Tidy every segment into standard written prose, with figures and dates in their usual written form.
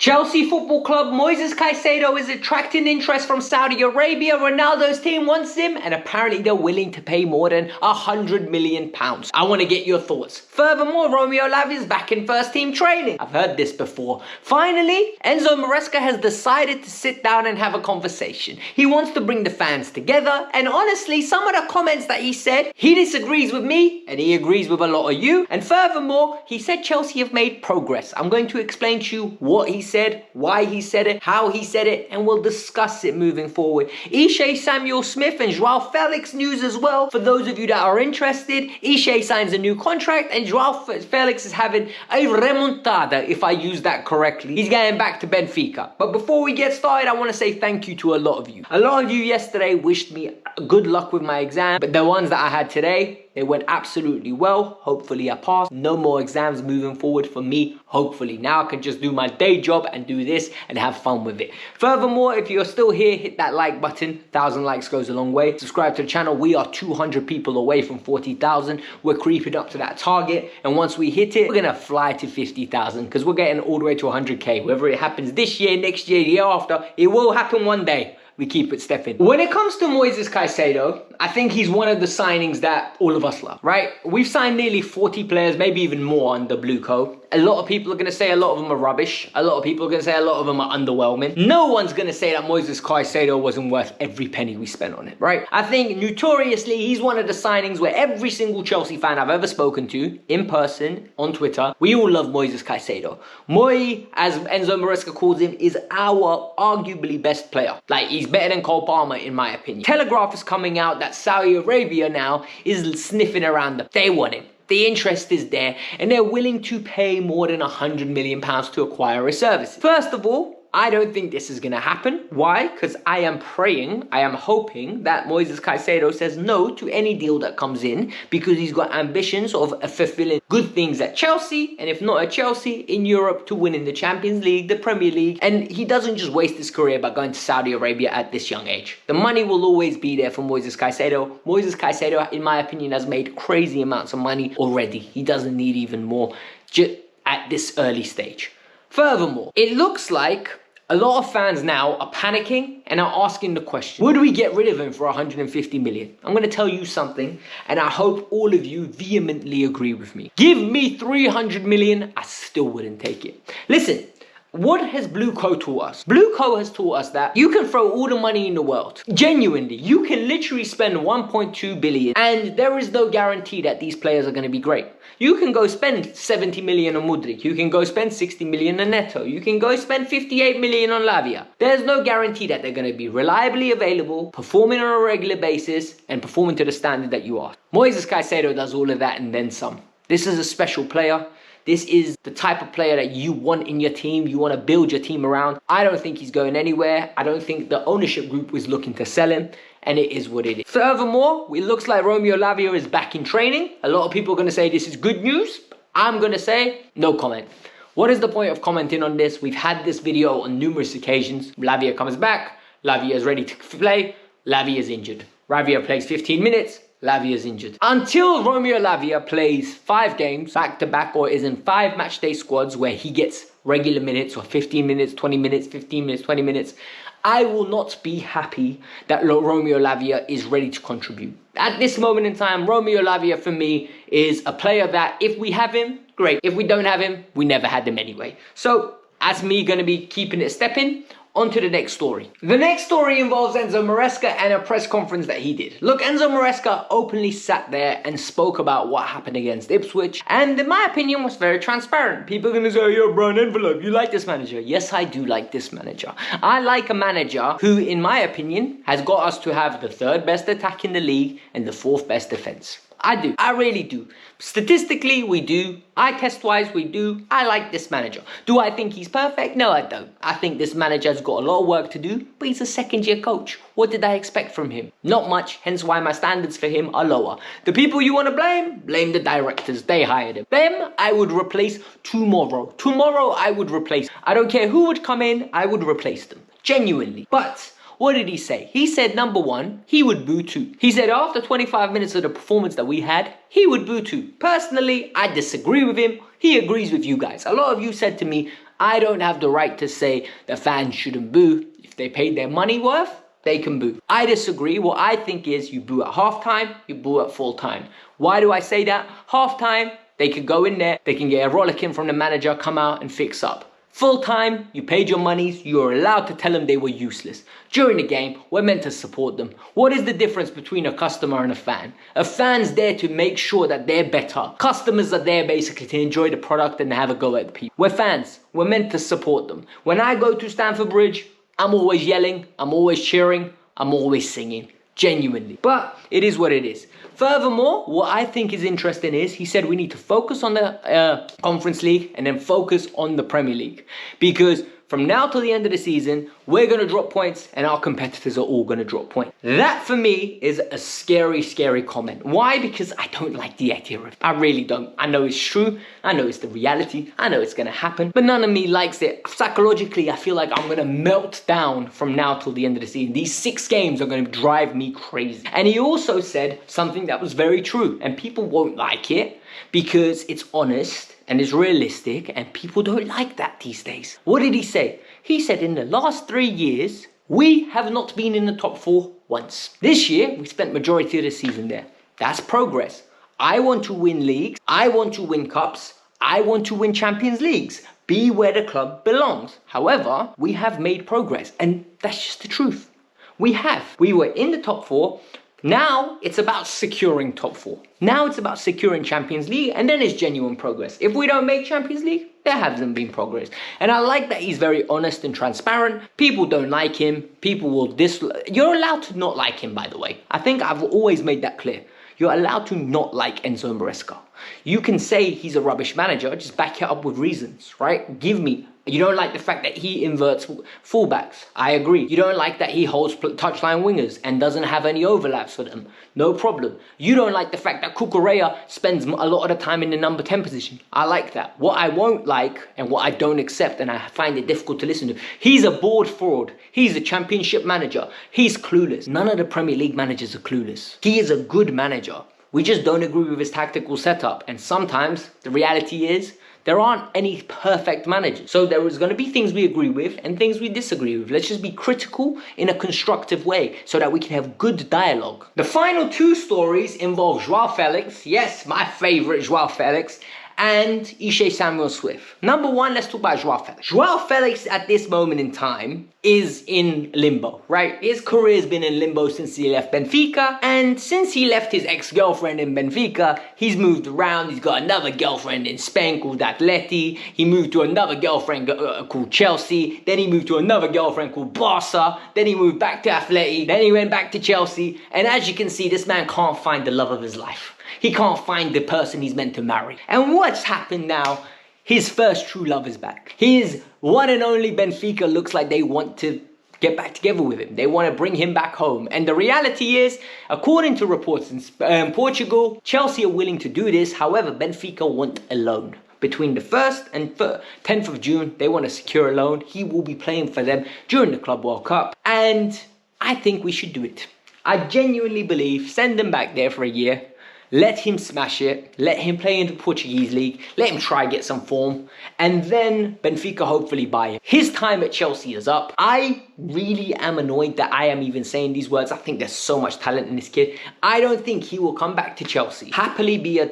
Chelsea Football Club, Moises Caicedo is attracting interest from Saudi Arabia. Ronaldo's team wants him, and apparently they're willing to pay more than £100 million. I want to get your thoughts. Furthermore, Romeo Lavia is back in first team training. I've heard this before. Finally, Enzo Maresca has decided to sit down and have a conversation. He wants to bring the fans together, and honestly, some of the comments that he said, he disagrees with me, and he agrees with a lot of you. And furthermore, he said Chelsea have made progress. I'm going to explain to you what he said, why he said it, how he said it, and we'll discuss it moving forward. Ishe Samuel Smith and Joao Felix news as well. For those of you that are interested, Ishe signs a new contract and Joao Felix is having a remontada, if I use that correctly. He's getting back to Benfica. But before we get started, I want to say thank you to a lot of you. A lot of you yesterday wished me good luck with my exam, but the ones that I had today, they went absolutely well. Hopefully I passed. No more exams moving forward for me, hopefully. Now I can just do my day job and do this and have fun with it. Furthermore, if you're still here, hit that like button. 1,000 likes goes a long way. Subscribe to the channel. We are 200 people away from 40,000. We're creeping up to that target. And once we hit it, we're going to fly to 50,000 because we're getting all the way to 100K. Whether it happens this year, next year, the year after, it will happen one day. We keep it stepping. When it comes to Moises Caicedo, I think he's one of the signings that all of us love, right? We've signed nearly 40 players, maybe even more on the Blue Co. A lot of people are going to say a lot of them are rubbish. A lot of people are going to say a lot of them are underwhelming. No one's going to say that Moises Caicedo wasn't worth every penny we spent on it, right? I think notoriously, he's one of the signings where every single Chelsea fan I've ever spoken to, in person, on Twitter, we all love Moises Caicedo. Moi, as Enzo Maresca calls him, is our arguably best player. Like, he's better than Cole Palmer, in my opinion. Telegraph is coming out that Saudi Arabia now is sniffing around them. They want him. The interest is there, and they're willing to pay more than £100 million to acquire his services. First of all, I don't think this is going to happen. Why? Because I am praying, I am hoping that Moises Caicedo says no to any deal that comes in, because he's got ambitions of fulfilling good things at Chelsea, and if not at Chelsea, in Europe, to win in the Champions League, the Premier League, and he doesn't just waste his career by going to Saudi Arabia at this young age. The money will always be there for Moises Caicedo. Moises Caicedo, in my opinion, has made crazy amounts of money already. He doesn't need even more just at this early stage. Furthermore, it looks like a lot of fans now are panicking and are asking the question, would we get rid of him for 150 million? I'm going to tell you something, and I hope all of you vehemently agree with me. Give me 300 million, I still wouldn't take it. Listen, what has Blue Co taught us? Blue Co has taught us that you can throw all the money in the world. Genuinely, you can literally spend 1.2 billion and there is no guarantee that these players are going to be great. You can go spend 70 million on Mudryk. You can go spend 60 million on Neto. You can go spend 58 million on Lavia. There's no guarantee that they're going to be reliably available, performing on a regular basis, and performing to the standard that you are. Moises Caicedo does all of that and then some. This is a special player. This is the type of player that you want in your team. You want to build your team around. I don't think he's going anywhere. I don't think the ownership group was looking to sell him. And it is what it is. Furthermore, it looks like Romeo Lavia is back in training. A lot of people are going to say this is good news. I'm going to say no comment. What is the point of commenting on this? We've had this video on numerous occasions. Lavia comes back. Lavia is ready to play. Lavia is injured. Lavia plays 15 minutes. Lavia is injured. Until Romeo Lavia plays 5 games back-to-back or is in 5 matchday squads where he gets regular minutes or 15 minutes, 20 minutes, 15 minutes, 20 minutes, I will not be happy that Romeo Lavia is ready to contribute. At this moment in time, Romeo Lavia for me is a player that if we have him, great. If we don't have him, we never had him anyway. So that's me going to be keeping it stepping. On to the next story. The next story involves Enzo Maresca and a press conference that he did. Look, Enzo Maresca openly sat there and spoke about what happened against Ipswich, and in my opinion was very transparent. People are going to say, yo, Brian Envelope, you like this manager? Yes, I do like this manager. I like a manager who, in my opinion, has got us to have the 3rd best attack in the league and the 4th best defense. I do. I really do. Statistically, we do. Eye test-wise, we do. I like this manager. Do I think he's perfect? No, I don't. I think this manager has got a lot of work to do, but he's a second-year coach. What did I expect from him? Not much, hence why my standards for him are lower. The people you want to blame? Blame the directors. They hired him. Them, I would replace tomorrow. Tomorrow, I would replace. I don't care who would come in, I would replace them. Genuinely. But what did he say? He said, number one, he would boo too. He said after 25 minutes of the performance that we had, he would boo too. Personally, I disagree with him. He agrees with you guys. A lot of you said to me, I don't have the right to say the fans shouldn't boo. If they paid their money worth, they can boo. I disagree. What I think is you boo at halftime, you boo at full time. Why do I say that? Halftime, they could go in there, they can get a rollicking from the manager, come out and fix up. Full time, you paid your monies, you're allowed to tell them they were useless. During the game, we're meant to support them. What is the difference between a customer and a fan? A fan's there to make sure that they're better. Customers are there basically to enjoy the product and have a go at the people. We're fans, we're meant to support them. When I go to Stamford Bridge, I'm always yelling, I'm always cheering, I'm always singing. Genuinely. But it is what it is. Furthermore, what I think is interesting is he said we need to focus on the Conference League and then focus on the Premier League. Because from now till the end of the season, we're going to drop points and our competitors are all going to drop points. That for me is a scary, scary comment. Why? Because I don't like the idea of it. I really don't. I know it's true. I know it's the reality. I know it's going to happen. But none of me likes it. Psychologically, I feel like I'm going to melt down from now till the end of the season. These 6 games are going to drive me crazy. And he also said something that was very true. And people won't like it because it's honest and it's realistic, and people don't like that these days. What did he say? He said in the last 3 years, we have not been in the top 4 once. This year, we spent majority of the season there. That's progress. I want to win leagues. I want to win cups. I want to win Champions Leagues. Be where the club belongs. However, we have made progress, and that's just the truth. We have. We were in the top 4. Now it's about securing top 4. Now it's about securing Champions League, and then it's genuine progress. If we don't make Champions League, there hasn't been progress. And I like that he's very honest and transparent. People don't like him. People will dislike. You're allowed to not like him, by the way. I think I've always made that clear. You're allowed to not like Enzo Maresca. You can say he's a rubbish manager, just back it up with reasons, right? Give me. You don't like the fact that he inverts fullbacks. I agree. You don't like that he holds touchline wingers and doesn't have any overlaps for them. No problem. You don't like the fact that Cucurella spends a lot of the time in the number 10 position. I like that. What I won't like and what I don't accept, and I find it difficult to listen to, he's a bored fraud. He's a championship manager. He's clueless. None of the Premier League managers are clueless. He is a good manager. We just don't agree with his tactical setup. And sometimes the reality is there aren't any perfect managers. So there is going to be things we agree with and things we disagree with. Let's just be critical in a constructive way so that we can have good dialogue. The final 2 stories involve Joao Felix. Yes, my favorite Joao Felix. And Ishe Samuel Swift. Number 1, let's talk about Joao Felix. Joao Felix at this moment in time is in limbo, right? His career has been in limbo since he left Benfica. And since he left his ex-girlfriend in Benfica, he's moved around. He's got another girlfriend in Spain called Atleti. He moved to another girlfriend called Chelsea. Then he moved to another girlfriend called Barca. Then he moved back to Atleti. Then he went back to Chelsea. And as you can see, this man can't find the love of his life. He can't find the person he's meant to marry. And what's happened now? His first true love is back. His one and only Benfica looks like they want to get back together with him. They want to bring him back home. And the reality is, according to reports in Portugal, Chelsea are willing to do this. However, Benfica want a loan. Between the 1st and 10th of June, they want to secure a loan. He will be playing for them during the Club World Cup. And I think we should do it. I genuinely believe, send him back there for a year. Let him smash it, let him play in the Portuguese league, let him try get some form, and then Benfica hopefully buy him. His time at Chelsea is up. I really am annoyed that I am even saying these words. I think there's so much talent in this kid. I don't think he will come back to Chelsea, happily be a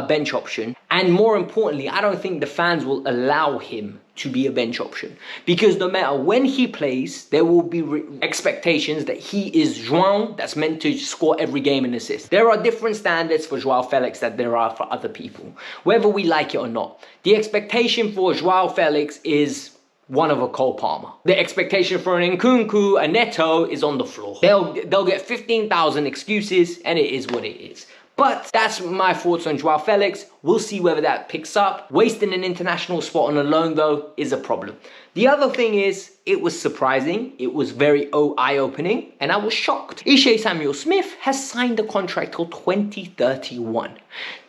bench option, and more importantly, I don't think the fans will allow him to be a bench option. Because no matter when he plays, there will be expectations that he is Joao that's meant to score every game and assist. There are different standards for Joao Felix that there are for other people, whether we like it or not. The expectation for Joao Felix is one of a Cole Palmer. The expectation for an Nkunku, a Neto is on the floor. They'll get 15,000 excuses, and it is what it is. But that's my thoughts on Joao Felix. We'll see whether that picks up. Wasting an international spot on a loan, though, is a problem. The other thing is, it was surprising. It was very eye-opening, and I was shocked. Ishe Samuel Smith has signed a contract till 2031.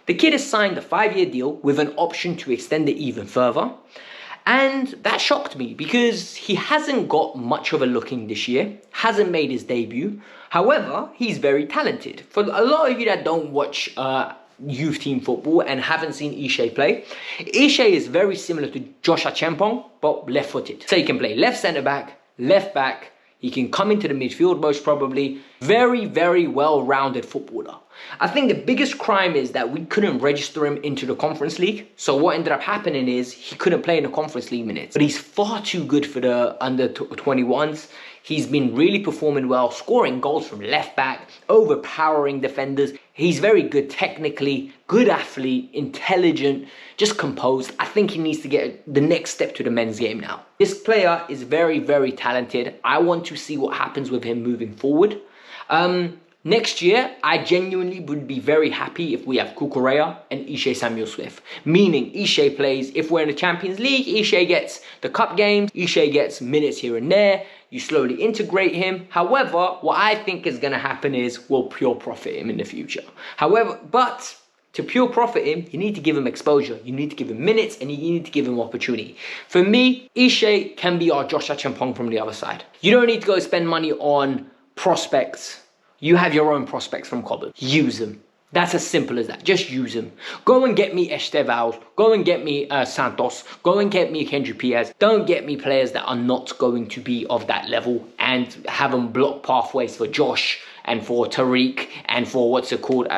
The kid has signed a 5-year deal with an option to extend it even further. And that shocked me because he hasn't got much of a looking this year, hasn't made his debut. However, he's very talented. For a lot of you that don't watch youth team football and haven't seen Ishe play, Ishe is very similar to Joshua Chempong, but left-footed. So he can play left centre-back, left back, he can come into the midfield most probably. Very, very well-rounded footballer. I think the biggest crime is that we couldn't register him into the Conference League. So what ended up happening is he couldn't play in the Conference League minutes. But he's far too good for the under-21s. He's been really performing well, scoring goals from left back, overpowering defenders. He's very good technically, good athlete, intelligent, just composed. I think he needs to get the next step to the men's game now. This player is very, very talented. I want to see what happens with him moving forward. Next year, I genuinely would be very happy if we have Cucurella and Ishe Samuel Smith. Meaning, Ishe plays, if we're in the Champions League, Ishe gets the cup games, Ishe gets minutes here and there, you slowly integrate him. However, what I think is going to happen is we'll pure profit him in the future. However, but to pure profit him, you need to give him exposure, you need to give him minutes, and you need to give him opportunity. For me, Ishe can be our Joshua Chempong from the other side. You don't need to go spend money on prospects. You have your own prospects from Cobham. Use them. That's as simple as that. Just use them. Go and get me Estevao. Go and get me Santos. Go and get me Kendry Piaz. Don't get me players that are not going to be of that level and have them block pathways for Josh and for Tariq and for what's it called,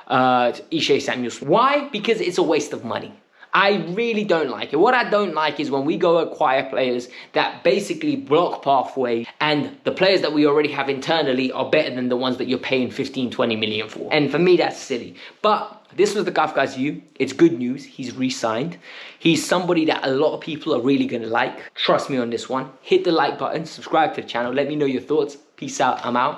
Ishe Samuels. Why? Because it's a waste of money. I really don't like it. What I don't like is when we go acquire players that basically block pathway and the players that we already have internally are better than the ones that you're paying 15, 20 million for. And for me, that's silly. But this was the Kavkas View. It's good news. He's re-signed. He's somebody that a lot of people are really going to like. Trust me on this one. Hit the like button, subscribe to the channel. Let me know your thoughts. Peace out. I'm out.